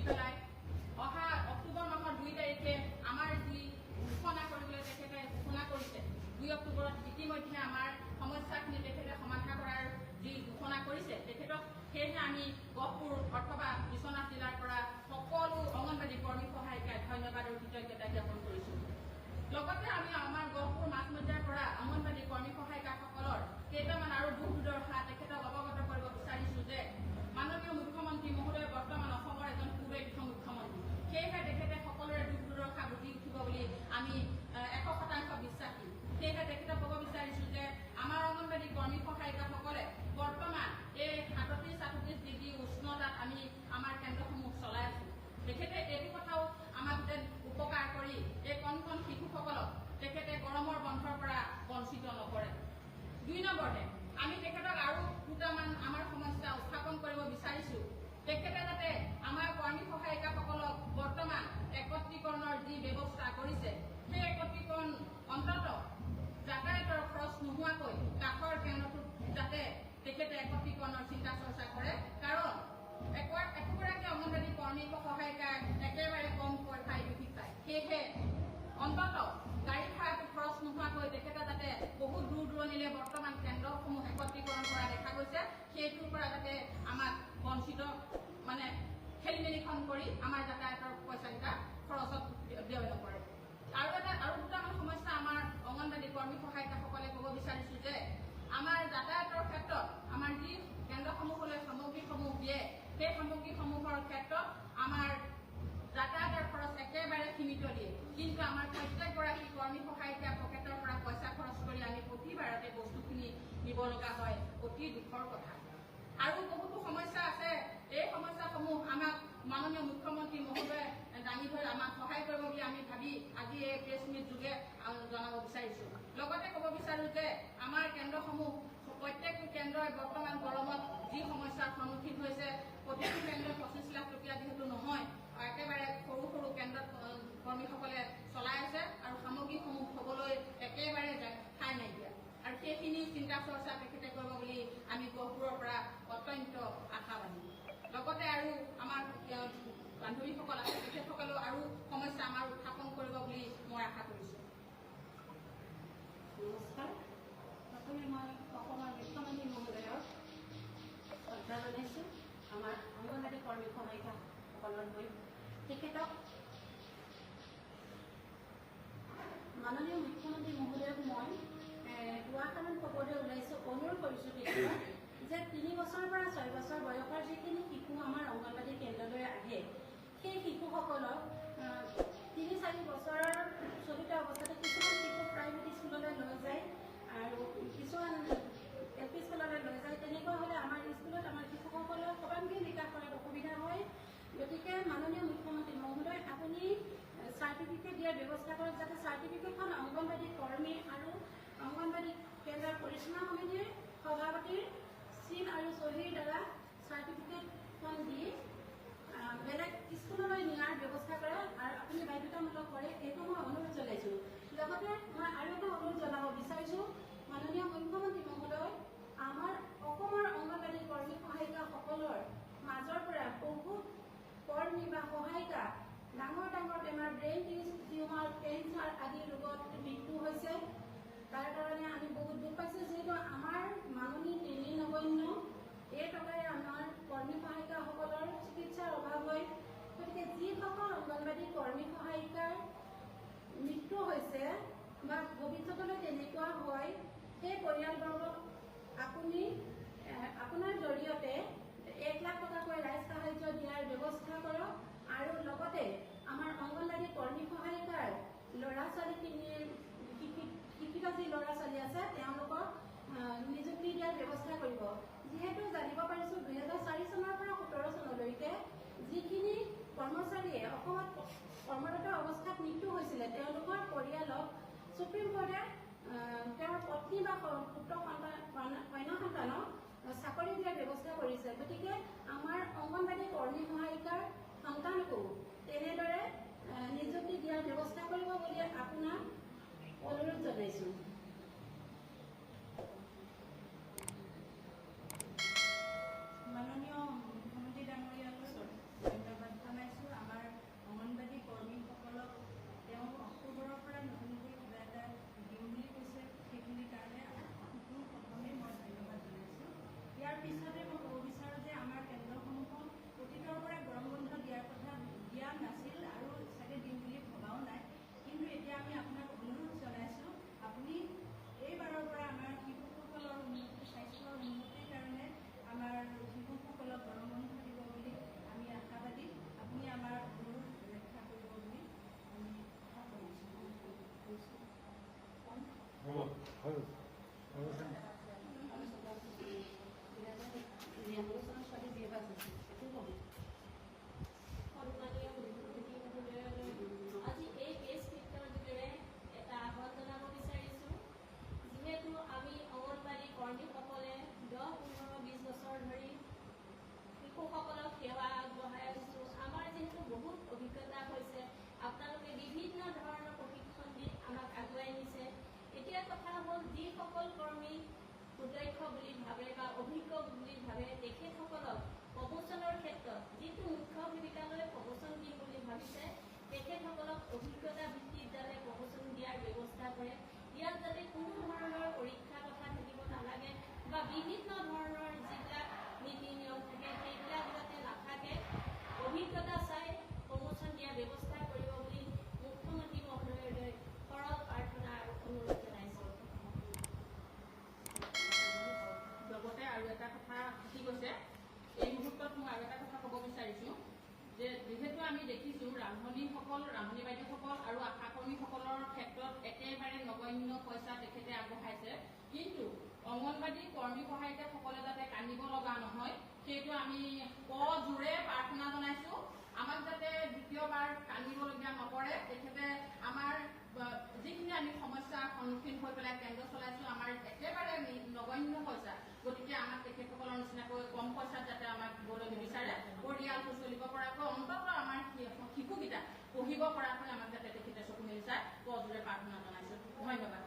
পেলাই অহা অক্টোবৰ মাহৰ 2 তাৰিখে আমাৰ যি ঘোষণা কৰিবলৈ তেখেতে ঘোষণা কৰিছে 2 অক্টোবৰত ইতিমধ্যে আমাৰ সমস্যাখিনি তেখেতে সমাধান কৰাৰ যি ঘোষণা কৰিছে তেখেতক সেয়েহে আমি গহপুৰ অথবা বিশ্বনাথ জিলাৰ পৰা সকলো অংগনবাড়ী কৰ্মী সহায়িকাক ধন্যবাদ আৰু কৃতজ্ঞতা জ্ঞাপন কৰিছোঁ। লগতে আমি আমাৰ গহপুৰ মাছমজিয়াৰ পৰা অংগনবাড়ী কৰ্মী সহায়িকাসকলৰ কেইটামান আৰু দুখ দুৰ্দশা তেখেতক অৱগত কৰিব বিচাৰিছোঁ যে মাননীয় মুখ্যমন্ত্ৰী মহোদয় বৰ্তমান অসমৰ এজন সুদক্ষ মুখ্যমন্ত্ৰী। সেয়েহে তেখেতে সকলোৰে দুখ দুৰ্দশা বুজি উঠিব বুলি আমি 100% বিশ্বাসী। সেয়েহে তেখেতক ক'ব বিচাৰিছোঁ যে আমাৰ অংগনবাড়ী কৰ্মী সহায়িকাসকলে বৰ্তমান এই 37-38 ডিগ্ৰী উষ্ণতাত আমি আমাৰ কেন্দ্ৰসমূহ চলাই আছোঁ। তেখেতে এইটো কথাও আমাক উপকাৰ কৰি এই কণ কণ শিশুসকলক তেখেতে গৰমৰ বন্ধৰ পৰা বঞ্চিত নকৰে। 2 নম্বৰতে আমি তেখেতক আৰু দুটামান আমাৰ সমস্যা উত্থাপন কৰিব বিচাৰিছোঁ। তেখেতে যাতে আমাৰ কৰ্মী সহায়িকাসকলক বৰ্তমান একত্ৰীকৰণৰ যি ব্যৱস্থা কৰিছে সেই একত্ৰীকৰণ অন্ততঃ যাতায়াতৰ খৰচ নোহোৱাকৈ কাষৰ কেন্দ্ৰটোত যাতে তেখেতে একত্ৰীকৰণৰ চিন্তা চৰ্চা কৰে। কাৰণ একোগৰাকী অংগনবাড়ী কৰ্মী সহায়িকাই একেবাৰে কম পইচাই বিধি পায়। সেয়েহে অন্ততঃ গাড়ী ভাড়াটো খৰচ নোহোৱাকৈ তেখেতে যাতে বহুত দূৰ দূৰণিলৈ বৰ্তমান কেন্দ্ৰসমূহ একত্ৰীকৰণ কৰা দেখা গৈছে সেইটোৰ পৰা যাতে আমাক বঞ্চিত খেলি মেলিখন কৰি আমাৰ যাতায়াতৰ পইচাকেইটা খৰচত ব্যয় নকৰে। আৰু দুটামান সমস্যা আমাৰ অংগনবাড়ী কৰ্মী সহায়িকাসকলে ক'ব বিচাৰিছোঁ যে আমাৰ যাতায়াতৰ ক্ষেত্ৰত আমাৰ যি কেন্দ্ৰসমূহলৈ সামগ্ৰীসমূহ দিয়ে সেই সামগ্ৰীসমূহৰ ক্ষেত্ৰত আমাৰ যাতায়াতৰ খৰচ একেবাৰে সীমিত দিয়ে, কিন্তু আমাৰ প্ৰত্যেকগৰাকী কৰ্মী সহায়িকা পকেটৰ পৰা পইচা খৰচ কৰি আমি প্ৰতিবাৰতে বস্তুখিনি নিব লগা হয়। অতি দুখৰ কথা। আৰু বহুতো সমস্যা আছে। এই সমস্যাসমূহ আমাক মাননীয় মুখ্যমন্ত্ৰী মহোদয়ে দাঙি ধৰি আমাক সহায় কৰিব বুলি আমি ভাবি আজি এই প্ৰেছ মিট যোগে জনাব বিচাৰিছোঁ। লগতে ক'ব বিচাৰোঁ যে আমাৰ কেন্দ্ৰসমূহ প্ৰত্যেকটো কেন্দ্ৰই বৰ্তমান গৰমত যি সমস্যাৰ সন্মুখীন হৈছে প্ৰতিটো কেন্দ্ৰত 25 লাখ টকীয়া যিহেতু নহয় একেবাৰে সৰু সৰু কেন্দ্ৰত কৰ্মীসকলে চলাই আছে আৰু সামগ্ৰীসমূহ থ'বলৈ একেবাৰে ঠাই নাইকিয়া। আৰু সেইখিনি চিন্তা চৰ্চা তেখেতে কৰিব বুলি আমি গহপুৰৰ পৰা অত্যন্ত আশাবাদী। লগতে আৰু আমাৰ বান্ধৱীসকল আছে তেখেতসকলেও আৰু সমস্যা আমাৰ উত্থাপন কৰিব বুলি মই আশা কৰিছোঁ। নমস্কাৰ। প্ৰথমে মই অসমৰ মুখ্যমন্ত্ৰী মহোদয়ক শ্ৰদ্ধা জনাইছোঁ। আমাৰ অংগনবাড়ী কৰ্মী সহায়িকাসকলৰ হৈ তেখেতক মাননীয় মুখ্যমন্ত্ৰী মহোদয়ক মই দুআষাৰমান ক'বলৈ ওলাইছোঁ, অনুৰোধ কৰিছোঁ তেখেতক যে 3 বছৰৰ পৰা 6 বছৰ বয়সৰ যিখিনি শিশু আমাৰ অংগনবাড়ী কেন্দ্ৰলৈ আহে সেই শিশুসকলক 3-4 বছৰৰ চলিত অৱস্থাতে কিছুমান শিশু প্ৰাইভেট স্কুললৈ লৈ যায় আৰু কিছুমান LP স্কুললৈ লৈ যায়। তেনেকুৱা হ'লে আমাৰ স্কুলত আমাৰ শিশুসকলৰ সৰ্বাংগীন বিকাশ কৰাত অসুবিধা হয়। গতিকে মাননীয় মুখ্যমন্ত্ৰী মহোদয় আপুনি চাৰ্টিফিকেট দিয়াৰ ব্যৱস্থা কৰক যাতে চাৰ্টিফিকেটখন অংগনবাড়ী কৰ্মী আৰু অংগনবাড়ী কেন্দ্ৰৰ পৰিচালনা সমিতিৰ সভাপতিৰ চিন আৰু চহীৰ দ্বাৰা চাৰ্টিফিকেটখন দি বেলেগ স্কুললৈ নিয়াৰ ব্যৱস্থা কৰে আৰু আপুনি বাধ্যতামূলক কৰে, এইটো মই অনুৰোধ জনাইছোঁ। লগতে মই আৰু এটা অনুৰোধ জনাব বিচাৰিছোঁ মাননীয় মুখ্যমন্ত্ৰী মহোদয় আমাৰ অসমৰ অংগনবাড়ী কৰ্মী সহায়িকাসকলৰ মাজৰ পৰা বহুত কৰ্মী বা সহায়িকা ডাঙৰ ডাঙৰ বেমাৰ ব্ৰেইন টিউমাৰ কেঞ্চাৰ আদি ৰোগত মৃত্যু হৈছে। তাৰ কাৰণে আমি বহুত দুখ পাইছোঁ যিহেতু আমাৰ মাননী তিনি নগণ্য এই টকাৰে আমাৰ কৰ্মী সহায়িকাসকলৰ চিকিৎসাৰ অভাৱ হয়। গতিকে যিসকল অংগনবাড়ী কৰ্মী সহায়িকাৰ মৃত্যু হৈছে বা ভৱিষ্যতলৈ তেনেকুৱা হয় সেই পৰিয়ালবৰ্গক আপুনি আপোনাৰ জৰিয়তে 1 লাখ টকাকৈ ৰাইজ সাহায্য দিয়াৰ ব্যৱস্থা কৰক আৰু লগতে আমাৰ অংগনবাড়ী কৰ্মী সহায়িকাৰ ল'ৰা ছোৱালীখিনিৰ শিক্ষিত যি ল'ৰা ছোৱালী আছে তেওঁলোকক নিযুক্তি দিয়াৰ ব্যৱস্থা কৰিব। যিহেতু জানিব পাৰিছোঁ 2004 চনৰ পৰা 17 চনলৈকে যিখিনি কৰ্মচাৰীয়ে অসমত কৰ্মৰত অৱস্থাত মৃত্যু হৈছিলে তেওঁলোকৰ পৰিয়ালক সুপ্ৰিম কোৰ্টে তেওঁৰ পত্নী বা পুত্ৰ কন্যা সন্তানক চাকৰি দিয়াৰ ব্যৱস্থা কৰিছে। গতিকে আমাৰ অংগনবাড়ী কৰ্মী সহায়িকাৰ সন্তানকো তেনেদৰে নিযুক্তি দিয়াৰ ব্যৱস্থা কৰিব বুলি আপোনাক অনুৰোধ জনাইছোঁ। মাননীয় মুখ্যমন্ত্ৰী ডাঙৰীয়ালৈ ধন্যবাদ জনাইছোঁ। আজি এই প্ৰেছ মিটৰ যোগেৰে এটা আহ্বান জনাব বিচাৰিছোঁ। যিহেতু আমি অংগনবাড়ী কৰ্মীসকলে 10-15-20 বছৰ ধৰি শিশুসকলক সেৱা আগবঢ়াই আহিছোঁ। আমাৰ যিহেতু বহুত অভিজ্ঞতা হৈছে, আপোনালোকে বিভিন্ন ধৰণৰ প্ৰশিক্ষণ দি আমাক আগুৱাই নিছে। এতিয়া কথা হ'ল, যিসকল কৰ্মী সুদক্ষ বুলি ভাবে বা অভিজ্ঞ বুলি ভাবে, তেখেতসকলক প্ৰমোচনৰ ক্ষেত্ৰত যিটো মুখ্য ভূমিকালৈ প্ৰমোচন দিম বুলি ভাবিছে, তেখেতসকলক অভিজ্ঞতা ভিত্তিত যাতে প্ৰমোচন দিয়াৰ ব্যৱস্থা কৰে। ইয়াত যাতে কোনো ধৰণৰ পৰীক্ষা কথা থাকিব নালাগে বা বিভিন্ন ধৰণৰ যিবিলাক নীতি নিয়ম থাকে সেইবিলাক যাতে নাথাকে, অভিজ্ঞতা চাই প্ৰমোচন দিয়াৰ ব্যৱস্থা কৰিব বুলি মুখ্যমন্ত্ৰী মহোদয়লৈ সৰল প্ৰাৰ্থনা আৰু অনুৰোধ জনাইছোঁ। লগতে আৰু এটা কথা থাকি গৈছে, এই মুহূৰ্তত মই আৰু এটা কথা ক'ব বিচাৰিছোঁ যে যিহেতু আমি দেখিছোঁ ৰান্ধনী বাইদেউসকল আৰু আশা কৰ্মীসকলৰ ক্ষেত্ৰত একেবাৰে নগণ্য পইচা তেখেতে আগবঢ়াইছে, কিন্তু অংগনবাড়ী কৰ্মী সহায়িকাসকলে যাতে কান্দিব লগা নহয়, সেইটো আমি জোৰে প্ৰাৰ্থনা জনাইছোঁ। আমাক যাতে দ্বিতীয়বাৰ কান্দিবলগীয়া নপৰে। তেখেতে আমাৰ যিখিনি আমি সমস্যাৰ সন্মুখীন হৈ পেলাই কেন্দ্ৰ চলাইছোঁ, আমাৰ একেবাৰে নগণ্য পইচা, গতিকে আমাক তেখেতসকলৰ নিচিনাকৈ কম পইচাত যাতে আমাক দিবলৈ নিবিচাৰে, পৰিয়ালটো চলিব পৰাকৈ, অন্ততঃ আমাৰ শিশুকেইটা পঢ়িব পৰাকৈ আমাক যাতে তেখেতে চকু মেলি চাই জোৰে প্ৰাৰ্থনা জনাইছোঁ। ধন্যবাদ।